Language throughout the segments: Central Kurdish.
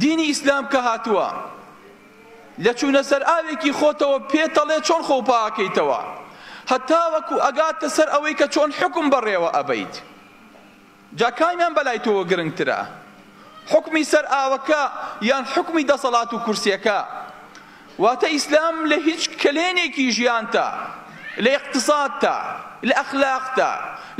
دینی ئیسلام کە هاتووە لە چوونە سەر ئاوێکی خۆتەوە پێتەڵێ چۆن خۆ پاکەیتەوە، هەتا وەکو ئەگاتە سەر ئەوەی کە چۆن حکم بەڕێوە ئەبەیت. جا کامیان بەلای تۆوە گرنگترە، حکمی سەر ئاوەکە یان حکمی دەسەڵات و کورسیەکە؟ واتە ئیسلام لە هیچ کلێنێکی ژیانتە، لە اقتصادتە، لە ئەخلاقتە،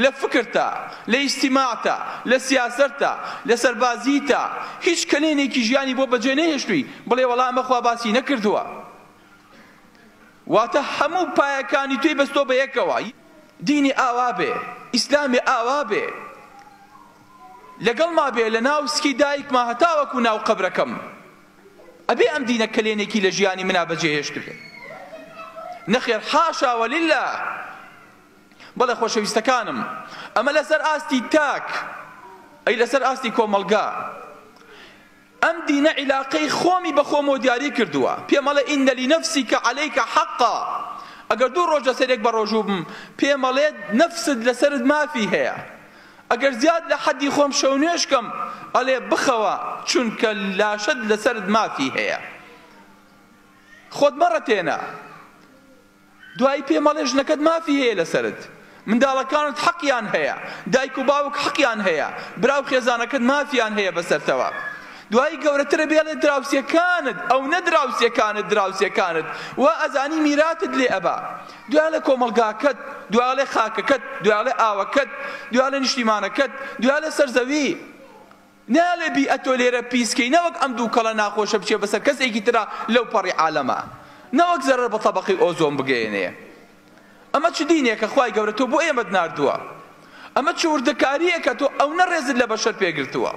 لە فکرتە، لە ئیجتیماعتە، لە سیاسەتە، لە سەربازیتە، هیچ کلێنێکی ژیانی بۆ بەجێ نەهێشتووی بڵێ وەڵا ئەمە خوا باسی نەکردووە. واتە هەموو پایەکانی توی بەستۆ بە یەکەوە. دینی ئاوا بێ، ئیسلامی ئاوا بێ، لەگەڵ ما بێ لە ناو سکی دایکما هەتا وەکو ناو قەبرەکەم، ئەبێ ئەم دینە کلێنێکی لە ژیانی منا بەجێهێشت بێ. نەخێر حاشا وەلیلا. بەڵێ خۆشەویستەکانم، ئەمە لەسەر ئاستی تاک، ئەی لەسەر ئاستی کۆمەڵگا، ئەم دینە عیلاقەی خۆمی بە خۆمەوە دیاری کردووە. پێمەڵێ ئینە لینەفسیکە عەلەیکە حەقا. ئەگەر دوو ڕۆژ لەسەرێک بەڕۆژوو بم پێمەڵێ نەفست لەسەرت مافی هەیە. ئەگەر زیاد لە حەدی خۆم شەو نوێشکەم ئەڵێ بخەوە چونکە لاشت لەسەرت مافی هەیە. خۆت مەڕەتێنە. دوایی پێمەڵێ ژنەکەت مافی هەیە لەسەرت، منداڵەکانت حەقیان هەیە، دایک و باوک حەقیان هەیە، براو خێزانەکەت مافیان هەیە بەسەرتەوە. دوایی گەورەترە بێڵێ دراوسیەکانت، ئەو نەدراوسیەکانت دراوسیەکانت وا ئەزانی میراتت لێ ئەبا. دوای لە کۆمەڵگاکەت، دوای لە خاکەکەت، دوای لە ئاوەکەت، دوای لە نیشتیمانەکەت، دوای لە سەرزەوی. نالێ بیئەتۆ لێرە پیسکەی نەوەک ئەم دوو کەڵە ناخۆشە بچێ بەسەر کەسێکی ترا لەو پەڕی عالەمە، نەوەک زەرەر بە تەبەقی ئۆزۆن بگەێنێ. ئەمە چ دینێکە خوای گەورە تۆ بۆ ئێمەت ناردووە؟ ئەمە چ وردەکاریەکە تۆ ئەو نەڕێزت لە بەشەر پێگرتووە؟